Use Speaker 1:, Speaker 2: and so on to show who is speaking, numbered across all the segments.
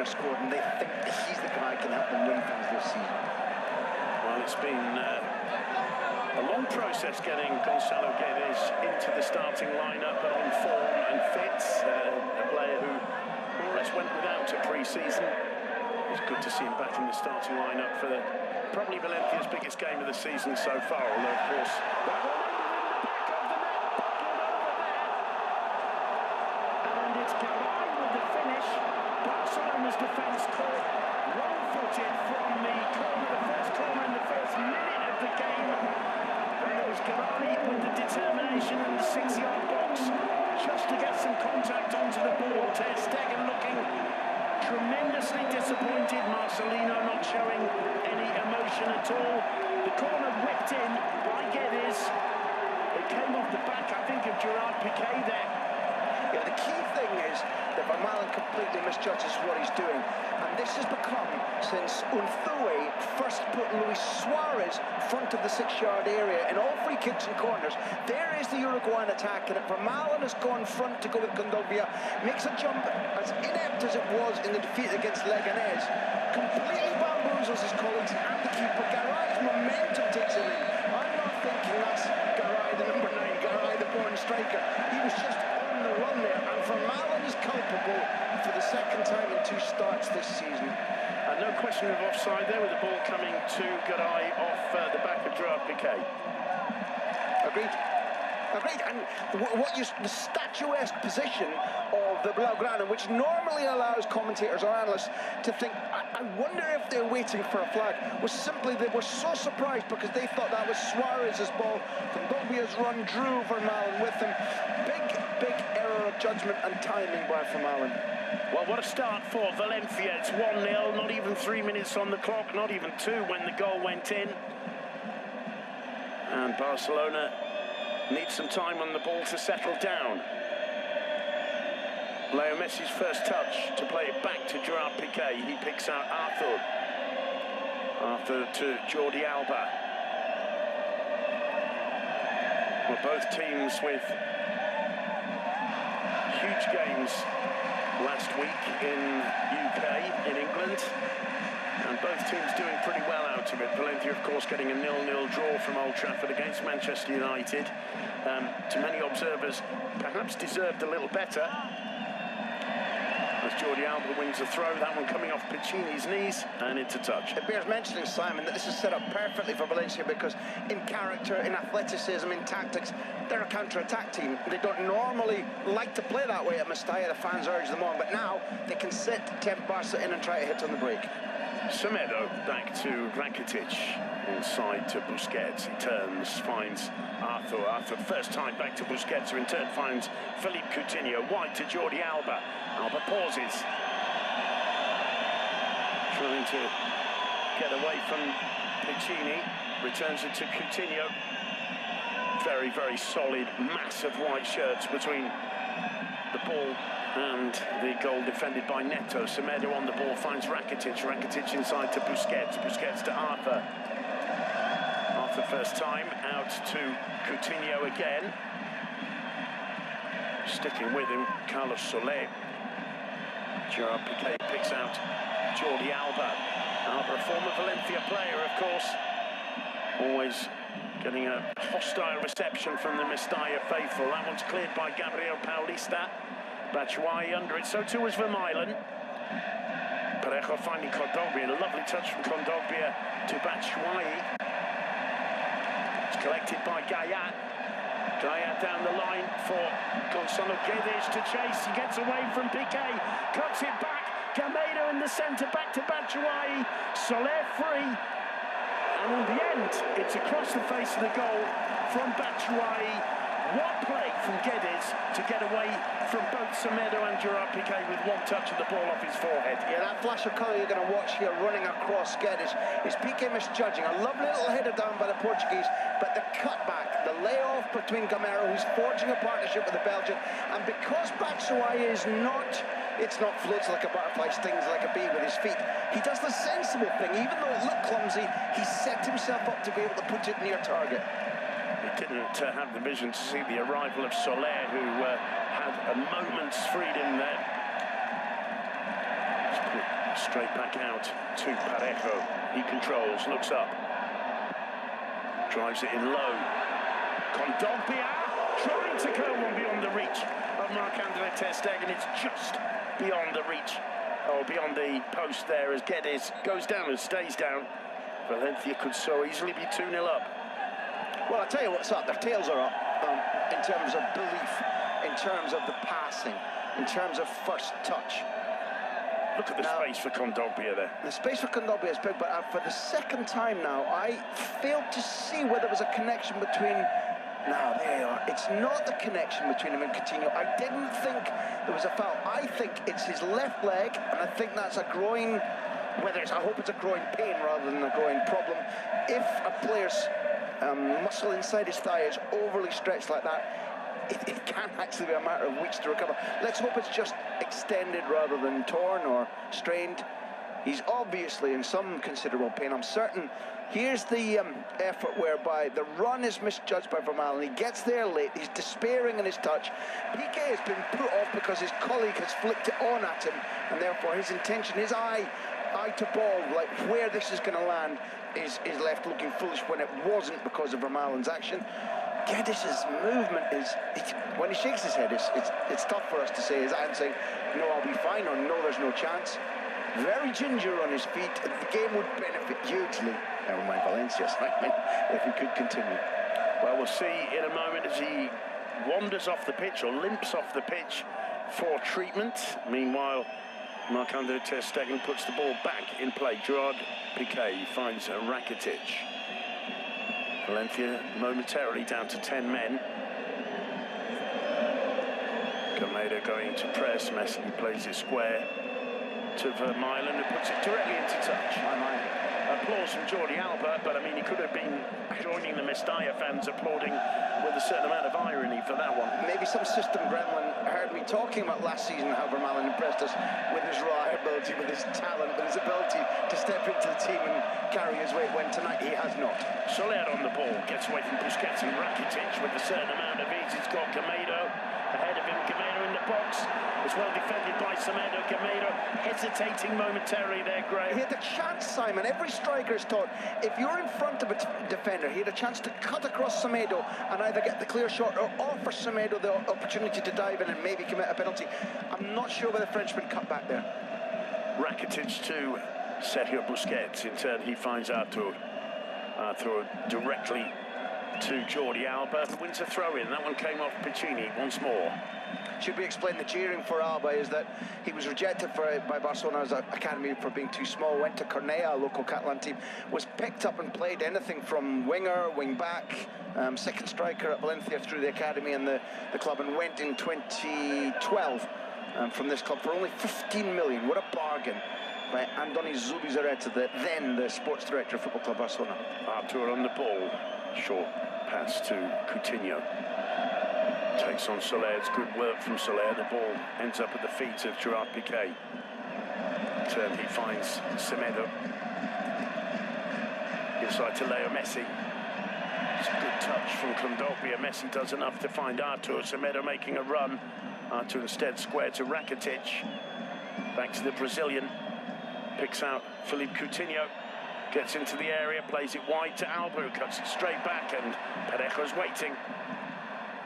Speaker 1: their squad, and they think that he's the guy who can help them win things this season.
Speaker 2: Well, it's been a long process getting Gonzalo Guedes into the starting lineup and on form and fit. A player who more or less went without a pre-season. It's good to see him back in the starting lineup for probably Valencia's biggest game of the season so far, although of course
Speaker 3: and it's Garay with the finish. Barcelona's defence caught wrong-footed from the corner, the first corner in the first minute of the game. And it was Garay with the determination in the 6-yard box just to get some contact onto the ball. Ter Stegen looking tremendously disappointed. Marcelino not showing any emotion at all. The corner whipped in by Guedes. It came off the back, I think, of Gerard Piqué there.
Speaker 1: Yeah, the key thing is that Vermaelen completely misjudges what he's doing, and this has become since Unthue first put Luis Suarez front of the 6-yard area in all free kicks and corners. There is the Uruguayan attack, and Vermaelen has gone front to go with Kondogbia, makes a jump as inept as it was in the defeat against Leganés, completely bamboozles his colleagues and the keeper. Garay's momentum takes him in. I'm not thinking that's Garay, the number 9, Garay, the born striker. He was just on the run there, and Vermaelen is culpable for the second time in 2 starts this season.
Speaker 2: no question of offside there with the ball coming to Garay off the back of Gerard Piqué.
Speaker 1: Agreed. Agreed, and the statuesque position of the Blaugrana, which normally allows commentators or analysts to think, I wonder if they're waiting for a flag, was simply they were so surprised because they thought that was Suarez's ball. Kondogbia's run drew Vermaelen with him. Big error of judgment and timing by Vermaelen.
Speaker 2: Well, what a start for Valencia. It's 1-0, not even 3 minutes on the clock, not even 2 when the goal went in. And Barcelona needs some time on the ball to settle down. Leo Messi's first touch to play it back to Gerard Piqué. He picks out Arthur. Arthur to Jordi Alba. Well, both teams with huge games last week in UK, in England. And both teams doing pretty well out of it. Valencia, of course, getting a 0-0 draw from Old Trafford against Manchester United. To many observers, perhaps deserved a little better. As Jordi Alba wins the throw, that one coming off Piccini's knees, and it's a touch.
Speaker 1: It bears mentioning, Simon, that this is set up perfectly for Valencia because in character, in athleticism, in tactics, they're a counter-attack team. They don't normally like to play that way at Mestalla. The fans urge them on, but now they can sit, tempt Barca in and try to hit on the break.
Speaker 2: Semedo back to Rakitic, inside to Busquets. He turns, finds Arthur. Arthur first time back to Busquets, who in turn finds Philippe Coutinho. Wide to Jordi Alba. Alba pauses, trying to get away from Piccini. Returns it to Coutinho. Very, very solid mass of white shirts between the ball and the goal defended by Neto. Semedo on the ball finds Rakitic. Rakitic inside to Busquets. Busquets to Arthur. Arthur first time out to Coutinho again. Sticking with him, Carlos Soler. Gerard Piqué picks out Jordi Alba. Alba, a former Valencia player, of course. Always getting a hostile reception from the Mestalla faithful. That one's cleared by Gabriel Paulista. Batshuayi under it, so too was Vermaelen. Parejo finding Kondogbia, a lovely touch from Kondogbia to Batshuayi. It's collected by Gayat. Gayat down the line for Gonzalo Guedes to chase. He gets away from Piqué, cuts it back. Gamedo in the centre, back to Batshuayi. Soler free. And in the end, it's across the face of the goal from Batshuayi. What play from Guedes to get away from both Semedo and Gerard Piqué with one touch of the ball off his forehead.
Speaker 1: Yeah, that flash of colour you're going to watch here running across Guedes is Piqué misjudging. A lovely little header down by the Portuguese, but the cutback, the layoff between Gamero, who's forging a partnership with the Belgian, and because Batshuayi is not, it's not floats like a butterfly, stings like a bee with his feet, he does the sensible thing. Even though it looked clumsy, he set himself up to be able to put it near target.
Speaker 2: He didn't have the vision to see the arrival of Soler, who had a moment's freedom there. Straight back out to Parejo. He controls, looks up. Drives it in low. Kondogbia trying to go one beyond the reach of Marc-Andre ter Stegen. It's just beyond the reach, or beyond the post there, as Guedes goes down and stays down. Valencia could so easily be 2-0 up.
Speaker 1: Well, I'll tell you what's up. Their tails are up in terms of belief, in terms of the passing, in terms of first touch.
Speaker 2: Look at the space for Kondogbia there.
Speaker 1: The space for Kondogbia is big, but for the second time now, I failed to see whether there was a connection between... Now, there you are. It's not the connection between him and Coutinho. I didn't think there was a foul. I think it's his left leg, and I think that's a groin... I hope it's a groin pain rather than a groin problem. If a player's muscle inside his thigh is overly stretched like that, it can actually be a matter of weeks to recover. Let's hope it's just extended rather than torn or strained. He's obviously in some considerable pain, I'm certain. Here's the effort whereby the run is misjudged by Vermaelen. He gets there late, he's despairing in his touch. Piqué has been put off because his colleague has flicked it on at him, and therefore his intention, his eye to ball, like where this is going to land, is left looking foolish when it wasn't because of Vermaelen's action. Guedes' movement is, when he shakes his head, it's tough for us to say, is that saying, no, I'll be fine, or no, there's no chance. Very ginger on his feet. The game would benefit hugely, never mind Valencia's, if he could continue.
Speaker 2: Well, we'll see in a moment as he wanders off the pitch, or limps off the pitch for treatment. Meanwhile, Marc-Andre ter Stegen puts the ball back in play. Gerard Piqué finds Rakitic. Valencia momentarily down to 10 men. Gameiro going to press. Messi plays it square to Vermaelen, who puts it directly into touch. Applause from Jordi Alba, but I mean, he could have been joining the Mestalla fans applauding with a certain amount of irony for that one.
Speaker 1: Maybe some system gremlin heard me talking about last season, how Vermaelen impressed us with his reliability, with his talent, with his ability to step into the team and carry his weight, when tonight he has not.
Speaker 2: Soler on the ball, gets away from Busquets and Rakitic with a certain amount of ease. He's got Gameiro ahead of him. Gameiro in the box, as well defended by Semedo. Gameiro hesitating momentarily there, Graham.
Speaker 1: He had the chance, Simon. Every striker is taught, if you're in front of a defender, he had a chance to cut across Semedo and either get the clear shot or offer Semedo the opportunity to dive in and maybe commit a penalty. I'm not sure whether the Frenchman cut back there.
Speaker 2: Rakitic to Sergio Busquets. In turn, he finds Artur. Artur directly to Jordi Alba. Wins a throw-in. That one came off Piccini once more.
Speaker 1: Should we explain the jeering for Alba is that he was rejected by Barcelona's academy for being too small, went to Cornellà, a local Catalan team, was picked up and played anything from winger, wing-back, second striker at Valencia through the academy and the club, and went in 2012 from this club for only 15 million. What a bargain by Andoni Zubizarreta, then the sports director of Football Club Barcelona.
Speaker 2: Artur on the ball. Short pass to Coutinho. Takes on Soler. It's good work from Soler. The ball ends up at the feet of Gerard Piqué. Turn, he finds Semedo. Inside to Leo Messi. It's a good touch from Kondogbia. Messi does enough to find Artur. Semedo making a run. Artur instead square to Rakitic. Back to the Brazilian. Picks out Philippe Coutinho. Gets into the area, plays it wide to Alba, who cuts it straight back, and Parejo's waiting.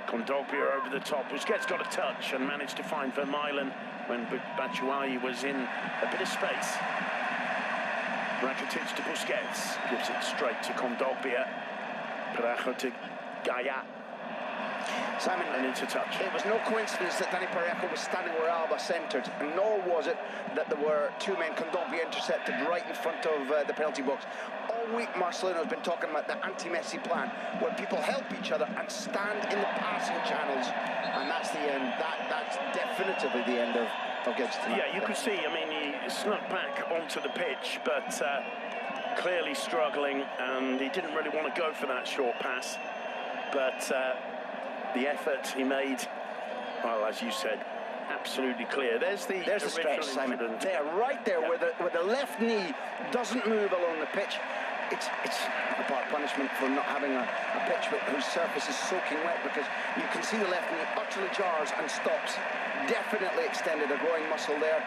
Speaker 2: Kondogbia over the top. Busquets got a touch and managed to find Vermaelen when Batshuayi was in a bit of space. Rakitic to Busquets, gives it straight to Kondogbia. Parejo to Gaia.
Speaker 1: Simon,
Speaker 2: and into touch.
Speaker 1: It was no coincidence that Dani Parejo was standing where Alba centred, and nor was it that there were two men, Kondogbia intercepted right in front of the penalty box. All week, Marcelino has been talking about the anti-Messi plan, where people help each other and stand in the passing channels, and that's the end. That's definitively the end of Guedes tonight.
Speaker 2: Yeah, you could see, I mean, he snuck back onto the pitch, but clearly struggling, and he didn't really want to go for that short pass, but the effort he made, well, as you said, absolutely clear. There's the
Speaker 1: stretch, Simon. There, right there, yeah. where the left knee doesn't move along the pitch. It's a part of punishment for not having a pitch whose surface is soaking wet, because you can see the left knee utterly jars and stops. Definitely extended a groin muscle there.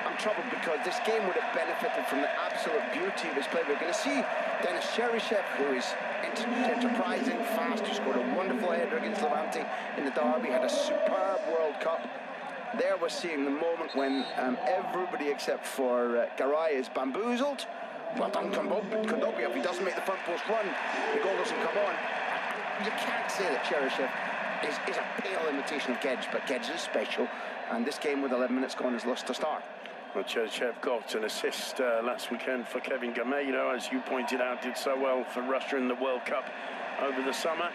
Speaker 1: I'm troubled because this game would have benefited from the absolute beauty of his play. We're going to see Denis Cheryshev, who is enterprising, fast, who scored a wonderful header against Levante in the derby, had a superb World Cup. There we're seeing the moment when everybody except for Garay is bamboozled. Well done, Kondogbia. If he doesn't make the front post run, the goal doesn't come on. You can't say that Cheryshev is a pale imitation of Gedge, but Gedge is special, and this game with 11 minutes gone has lost a start.
Speaker 2: Well, Cheryshev got an assist last weekend for Kevin Gameiro, as you pointed out, did so well for Russia in the World Cup over the summer.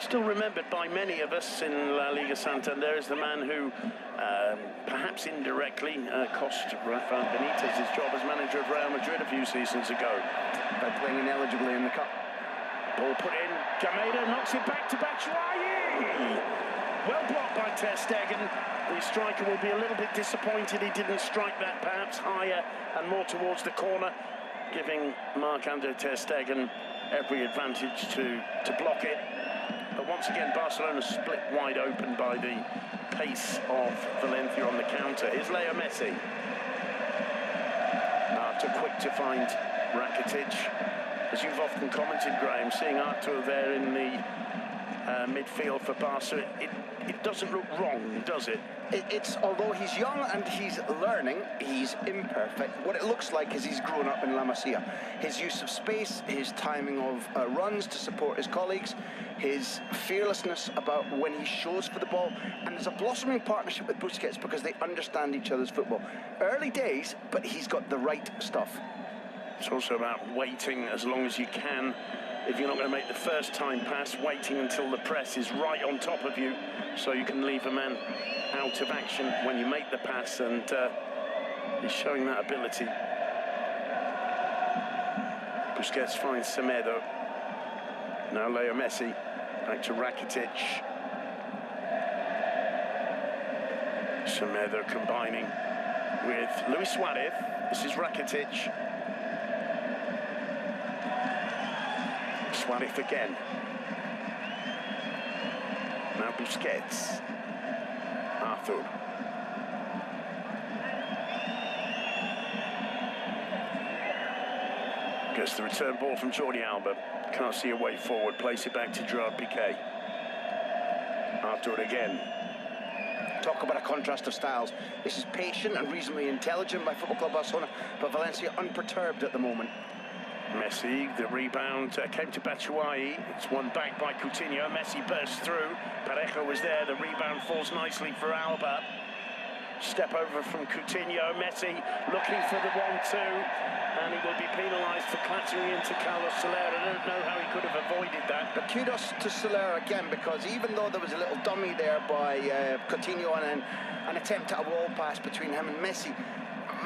Speaker 2: Still remembered by many of us in La Liga Santander as the man who perhaps indirectly cost Rafael Benitez his job as manager of Real Madrid a few seasons ago
Speaker 1: by playing ineligibly in the Cup.
Speaker 2: Ball put in, Gameiro knocks it back to Batshuayi. Well blocked by Ter Stegen. The striker will be a little bit disappointed he didn't strike that perhaps higher and more towards the corner, giving Marc-Andre Ter Stegen every advantage to block it. But once again, Barcelona split wide open by the pace of Valencia on the counter. Here's Leo Messi. Arthur quick to find Rakitic. As you've often commented, Graham, seeing Arthur there in the midfield for Barca, it doesn't look wrong, does it?
Speaker 1: It's although he's young and he's learning, he's imperfect. What it looks like is he's grown up in La Masia. His use of space, his timing of runs to support his colleagues, his fearlessness about when he shows for the ball, and there's a blossoming partnership with Busquets because they understand each other's football. Early days, but he's got the right stuff.
Speaker 2: It's also about waiting as long as you can. If you're not going to make the first time pass, waiting until the press is right on top of you so you can leave a man out of action when you make the pass, and he's showing that ability. Busquets finds Semedo. Now Leo Messi, back to Rakitic. Semedo combining with Luis Suarez. This is Rakitic. Suarez again. Now Busquets. Arthur. Gets the return ball from Jordi Alba. Can't see a way forward. Place it back to Gerard Piqué. Arthur again.
Speaker 1: Talk about a contrast of styles. This is patient and reasonably intelligent by Football Club Barcelona, but Valencia unperturbed at the moment.
Speaker 2: Messi, the rebound came to Batshuayi. It's won back by Coutinho. Messi bursts through. Parejo was there. The rebound falls nicely for Alba. Step over from Coutinho. Messi looking for the 1-2, and he will be penalised for clattering into Carlos Soler. I don't know how he could have avoided that.
Speaker 1: But kudos to Soler again, because even though there was a little dummy there by Coutinho and an attempt at a wall pass between him and Messi,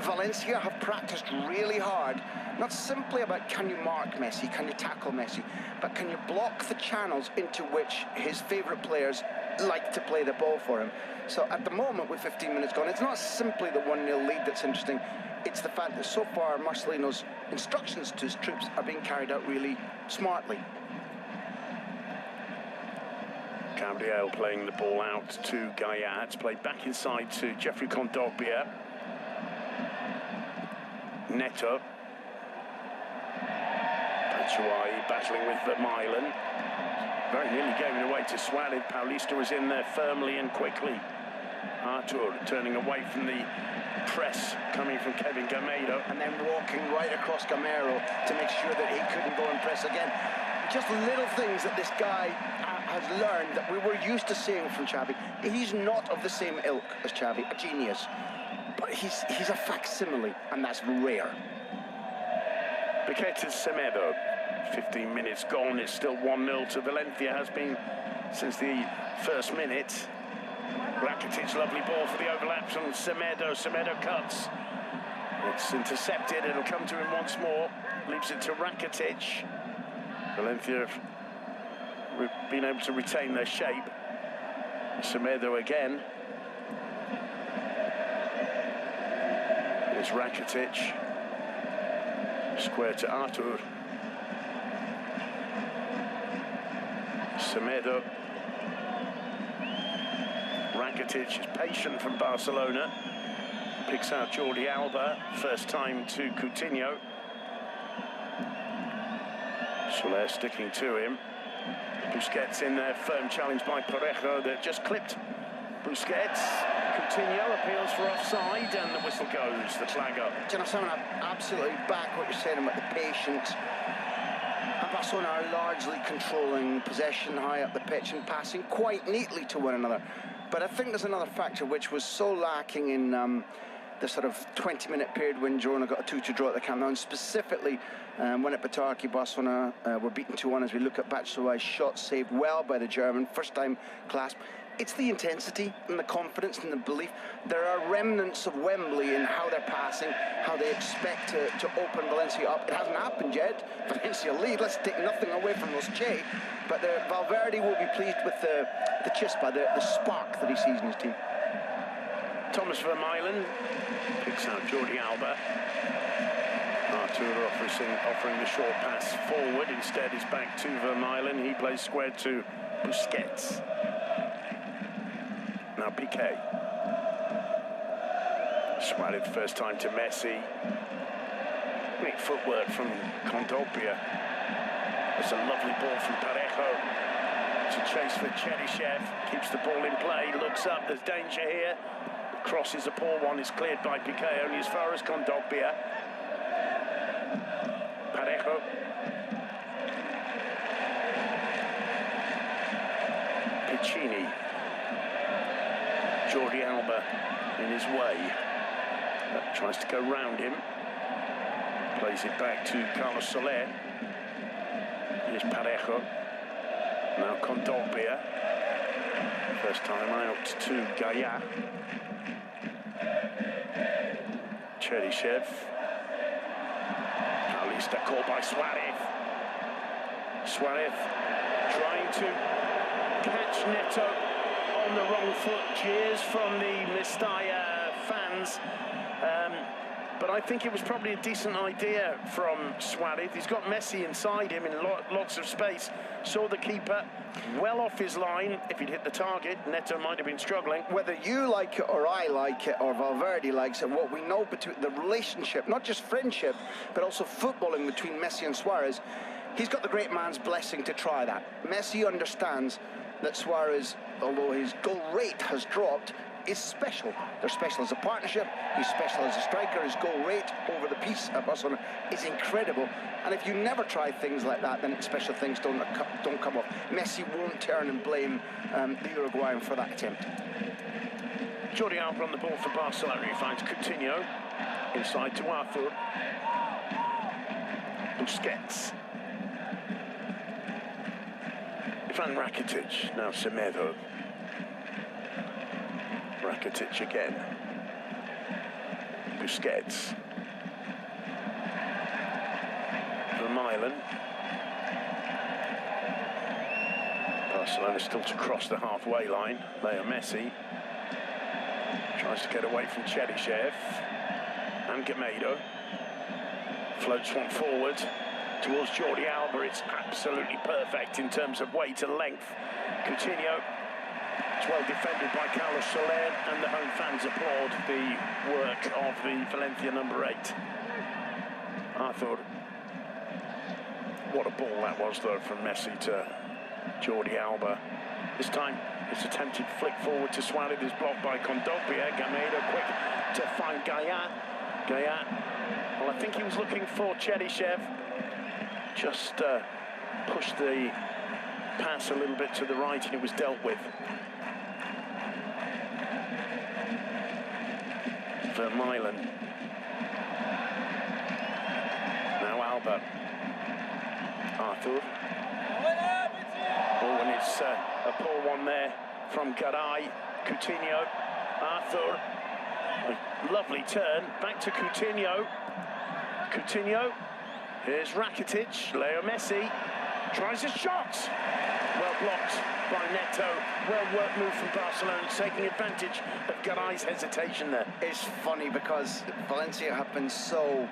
Speaker 1: Valencia have practiced really hard, not simply about can you mark Messi, can you tackle Messi, but can you block the channels into which his favourite players like to play the ball for him. So at the moment, with 15 minutes gone, it's not simply the 1-0 lead that's interesting, it's the fact that so far Marcelino's instructions to his troops are being carried out really smartly.
Speaker 2: Gabriel playing the ball out to Gaia. It's played back inside to Jeffrey Kondogbia. Neto. Batshuayi battling with Vermaelen. Very nearly gave it away to Suarez. Paulista was in there firmly and quickly. Artur turning away from the press coming from Kevin Gameiro.
Speaker 1: And then walking right across Gameiro to make sure that he couldn't go and press again. Just little things that this guy has learned that we were used to seeing from Xavi. He's not of the same ilk as Xavi, a genius. But he's a facsimile, and that's rare.
Speaker 2: Piqué to Semedo. 15 minutes gone. It's still 1-0 to Valencia. Has been since the first minute. Rakitic, lovely ball for the overlap from Semedo. Semedo cuts. It's intercepted. It'll come to him once more. Leaves it to Rakitic. Valencia have been able to retain their shape. Semedo again. Here's Rakitic. Square to Artur. Semedo. Rakitic is patient from Barcelona. picks out Jordi Alba, first time to Coutinho. Soler sticking to him. Busquets in there, firm challenge by Parejo that just clipped Busquets. Coutinho appeals for offside and the whistle goes, the flag up.
Speaker 1: Do you know something? I absolutely back what you're saying about the patience. And Barcelona are largely controlling possession high up the pitch and passing quite neatly to one another. But I think there's another factor which was so lacking in the sort of 20-minute period when Girona got a 2-2 draw at the Camp Nou, and specifically when at Butarque, Barcelona were beaten 2-1 as we look at Batshuayi's shot saved well by the German, first time clasp. It's the intensity and the confidence and the belief. There are remnants of Wembley in how they're passing, how they expect to open Valencia up. It hasn't happened yet. Valencia lead, let's take nothing away from Los Che, but Valverde will be pleased with the chispa, the spark that he sees in his team.
Speaker 2: Thomas Vermaelen picks out Jordi Alba. Artur offering the short pass forward. Instead, it's back to Vermaelen. He plays square to Busquets. Now Piqué. Suarez first time to Messi. Great footwork from Condopia. It's a lovely ball from Parejo. It's a chase for Cheryshev. Keeps the ball in play. Looks up. There's danger here. The cross is a poor one. It's cleared by Piqué only as far as Condopia. Parejo. Piccini. Jordi Alba in his way. Tries to go round him. Plays it back to Carlos Soler. Here's Parejo. Now Condopia. First time out to Gaia. Cheryshev. Paulista caught by Suarez. Suarez trying to catch Neto on the wrong foot. Cheers from the Mestalla fans. But I think it was probably a decent idea from Suarez. He's got Messi inside him in lots of space. Saw the keeper well off his line. If he'd hit the target, Neto might have been struggling.
Speaker 1: Whether you like it or I like it or Valverde likes it, what we know between the relationship, not just friendship, but also footballing between Messi and Suarez, he's got the great man's blessing to try that. Messi understands that Suarez, although his goal rate has dropped, is special. They're special as a partnership. He's special as a striker. His goal rate over the piece at Barcelona is incredible. And if you never try things like that, then special things don't come off. Messi won't turn and blame the Uruguayan for that attempt.
Speaker 2: Jordi Alba on the ball for Barcelona. He finds Coutinho inside to Arthur. Busquets. Ivan Rakitic, now Semedo. Rakitic again. Busquets. Vermaelen. Barcelona still to cross the halfway line. Leo Messi tries to get away from Cheryshev. And Gamedo floats one forward towards Jordi Alba. It's absolutely perfect in terms of weight and length. Coutinho. It's well defended by Carlos Soler, and the home fans applaud the work of the Valencia number 8. Arthur. What a ball that was, though, from Messi to Jordi Alba. This time, it's attempted flick forward to Suarez, is blocked by Condopia. Gamedo quick to find Gaia. Gaia, well, I think he was looking for Cheryshev. Just pushed the pass a little bit to the right, and it was dealt with. Vermaelen. Now Alba. Arthur. Oh, and it's a poor one there from Garay. Coutinho. Arthur. A lovely turn. Back to Coutinho. Coutinho. Here's Rakitic. Leo Messi. Tries a shot. Well blocked by Neto. Well worked move from Barcelona, taking advantage of Garay's hesitation there.
Speaker 1: It's funny because Valencia have been so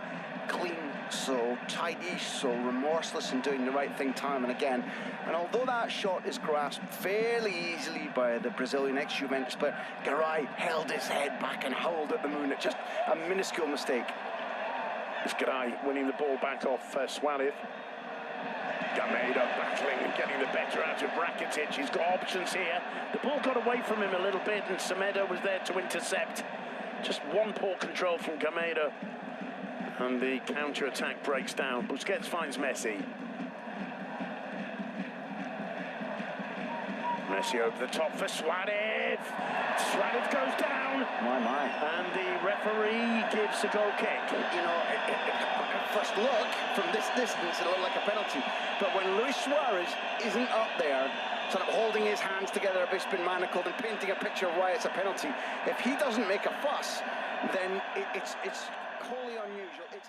Speaker 1: clean, so tidy, so remorseless in doing the right thing time and again. And although that shot is grasped fairly easily by the Brazilian ex-Juventus player, Garay held his head back and howled at the moon at just a minuscule mistake.
Speaker 2: It's Garay winning the ball back off Suarez. Gameiro battling and getting the better out of Rakitic. He's got options here. The ball got away from him a little bit and Semedo was there to intercept. Just one poor control from Gameiro. And the counter-attack breaks down. Busquets finds Messi. Messi over the top for Suarez. Suarez goes down.
Speaker 1: My.
Speaker 2: And the referee gives a goal kick.
Speaker 1: You know, at first look, from this distance, it looked like a penalty. But when Luis Suarez isn't up there, sort of holding his hands together, a bit been manacled and painting a picture of why it's a penalty, if he doesn't make a fuss, then it's wholly unusual. It's